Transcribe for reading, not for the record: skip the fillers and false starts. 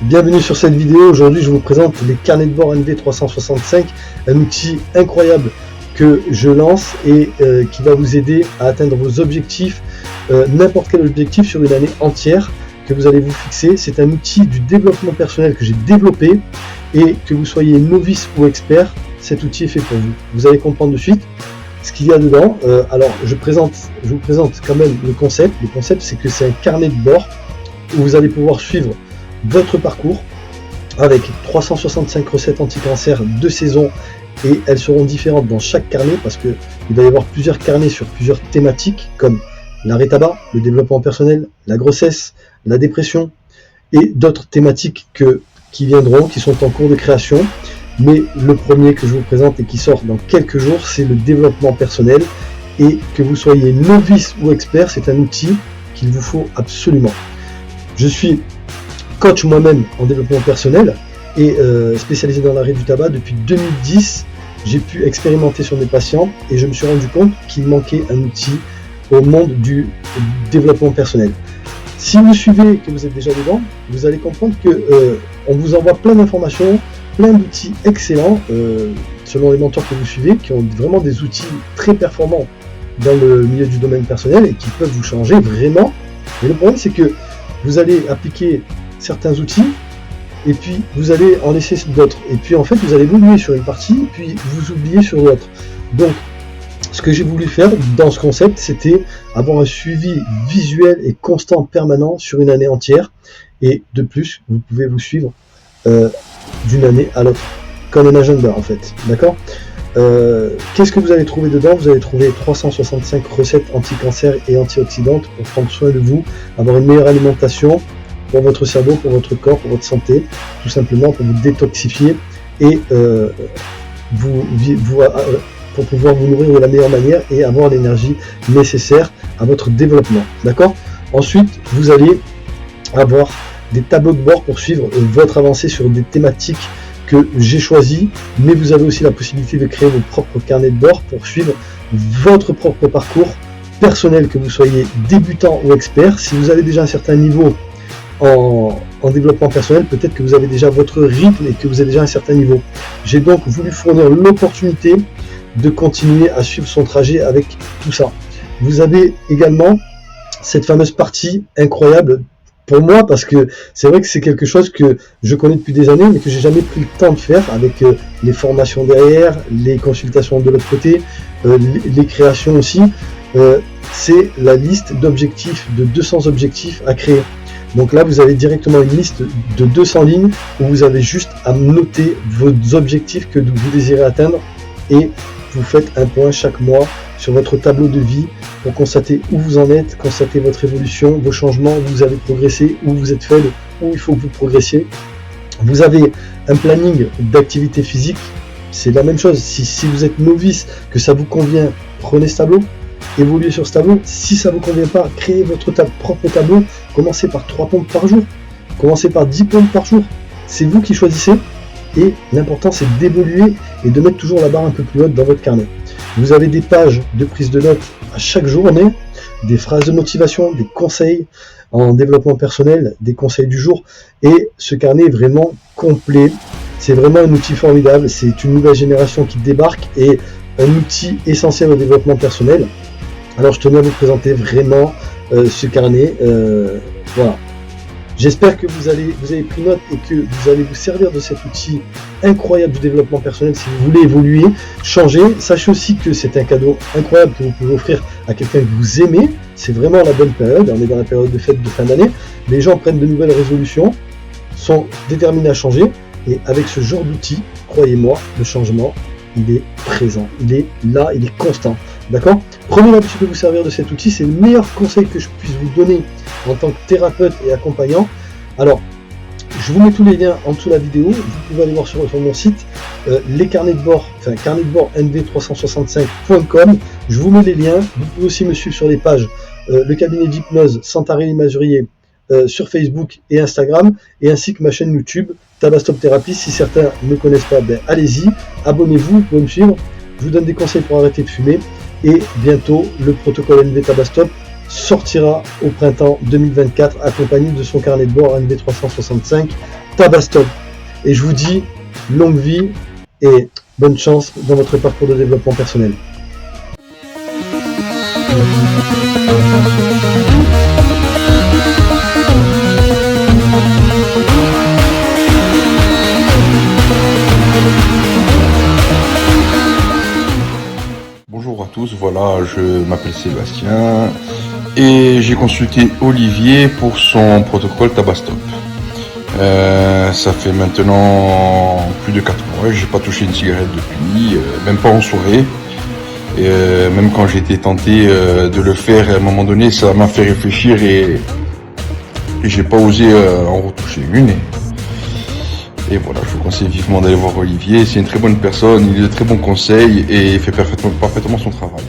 Bienvenue sur cette vidéo. Aujourd'hui je vous présente les carnets de bord NV365, un outil incroyable que je lance et qui va vous aider à atteindre vos objectifs, n'importe quel objectif sur une année entière que vous allez vous fixer. C'est un outil du développement personnel que j'ai développé, et que vous soyez novice ou expert, cet outil est fait pour vous. Vous allez comprendre de suite ce qu'il y a dedans. Alors je vous présente quand même le concept. Le concept, c'est que c'est un carnet de bord où vous allez pouvoir suivre votre parcours avec 365 recettes anti-cancer de saison, et elles seront différentes dans chaque carnet parce que il va y avoir plusieurs carnets sur plusieurs thématiques comme l'arrêt tabac, le développement personnel, la grossesse, la dépression et d'autres thématiques qui viendront, qui sont en cours de création. Mais le premier que je vous présente et qui sort dans quelques jours, c'est le développement personnel. Et que vous soyez novice ou expert, c'est un outil qu'il vous faut absolument. Je suis coach moi-même en développement personnel et spécialisé dans l'arrêt du tabac depuis 2010. J'ai pu expérimenter sur mes patients et je me suis rendu compte qu'il manquait un outil au monde du développement personnel. Si vous suivez, que vous êtes déjà dedans, vous allez comprendre que on vous envoie plein d'informations, plein d'outils excellents selon les mentors que vous suivez, qui ont vraiment des outils très performants dans le milieu du domaine personnel et qui peuvent vous changer vraiment. Mais le problème, c'est que vous allez appliquer certains outils et puis vous allez en laisser d'autres, et puis en fait vous allez évoluer sur une partie puis vous oubliez sur l'autre. Donc ce que j'ai voulu faire dans ce concept, c'était avoir un suivi visuel et constant, permanent sur une année entière. Et de plus, vous pouvez vous suivre d'une année à l'autre comme un agenda en fait, d'accord. Qu'est-ce que vous allez trouver dedans? Vous allez trouver 365 recettes anti-cancer et antioxydantes pour prendre soin de vous, avoir une meilleure alimentation pour votre cerveau, pour votre corps, pour votre santé, tout simplement pour vous détoxifier et pour pouvoir vous nourrir de la meilleure manière et avoir l'énergie nécessaire à votre développement, d'accord. Ensuite, vous allez avoir des tableaux de bord pour suivre votre avancée sur des thématiques que j'ai choisies, mais vous avez aussi la possibilité de créer vos propres carnets de bord pour suivre votre propre parcours personnel, que vous soyez débutant ou expert. Si vous avez déjà un certain niveau en développement personnel, peut-être que vous avez déjà votre rythme et que vous avez déjà un certain niveau. J'ai donc voulu fournir l'opportunité de continuer à suivre son trajet avec tout ça. Vous avez également cette fameuse partie incroyable pour moi, parce que c'est vrai que c'est quelque chose que je connais depuis des années, mais que j'ai jamais pris le temps de faire, avec les formations derrière, les consultations de l'autre côté, les créations aussi. C'est la liste d'objectifs, de 200 objectifs à créer. Donc là, vous avez directement une liste de 200 lignes où vous avez juste à noter vos objectifs que vous désirez atteindre, et vous faites un point chaque mois sur votre tableau de vie pour constater où vous en êtes, constater votre évolution, vos changements, où vous avez progressé, où vous êtes faible, où il faut que vous progressiez. Vous avez un planning d'activité physique, c'est la même chose. Si vous êtes novice, que ça vous convient, prenez ce tableau, évoluez sur ce tableau. Si ça ne vous convient pas, créez votre propre tableau. Commencez par 3 pompes par jour, commencez par 10 pompes par jour. C'est vous qui choisissez, et l'important c'est d'évoluer et de mettre toujours la barre un peu plus haute dans votre carnet. Vous avez des pages de prise de notes à chaque journée, des phrases de motivation, des conseils en développement personnel, des conseils du jour, et ce carnet est vraiment complet. C'est vraiment un outil formidable, c'est une nouvelle génération qui débarque et un outil essentiel au développement personnel. Alors je tenais à vous présenter vraiment ce carnet. Voilà. J'espère que vous avez pris note et que vous allez vous servir de cet outil incroyable du développement personnel si vous voulez évoluer, changer. Sachez aussi que c'est un cadeau incroyable que vous pouvez offrir à quelqu'un que vous aimez. C'est vraiment la bonne période. On est dans la période de fête de fin d'année. Les gens prennent de nouvelles résolutions, sont déterminés à changer. Et avec ce genre d'outil, croyez-moi, le changement, il est présent. Il est là, il est constant. D'accord? Prenez l'habitude de vous servir de cet outil. C'est le meilleur conseil que je puisse vous donner en tant que thérapeute et accompagnant. Alors, je vous mets tous les liens en dessous de la vidéo. Vous pouvez aller voir sur mon site les carnets de bord, enfin carnet de bord nv365.com. Je vous mets les liens. Vous pouvez aussi me suivre sur les pages le cabinet d'hypnose Santarelli Mazurier sur Facebook et Instagram, et ainsi que ma chaîne YouTube Tabastop Thérapie. Si certains ne me connaissent pas, allez-y, abonnez-vous, vous pouvez me suivre. Je vous donne des conseils pour arrêter de fumer, et bientôt le protocole NV Tabastop sortira au printemps 2024 accompagné de son carnet de bord NV365 Tabastop. Et je vous dis longue vie et bonne chance dans votre parcours de développement personnel. Bonjour à tous, voilà, je m'appelle Sébastien et j'ai consulté Olivier pour son protocole Tabastop. Ça fait maintenant plus de 4 mois, j'ai pas touché une cigarette depuis, même pas en soirée. Et même quand j'ai été tenté de le faire, à un moment donné, ça m'a fait réfléchir et j'ai pas osé en retoucher une. Et voilà, je vous conseille vivement d'aller voir Olivier. C'est une très bonne personne, il a de très bons conseils et il fait parfaitement son travail.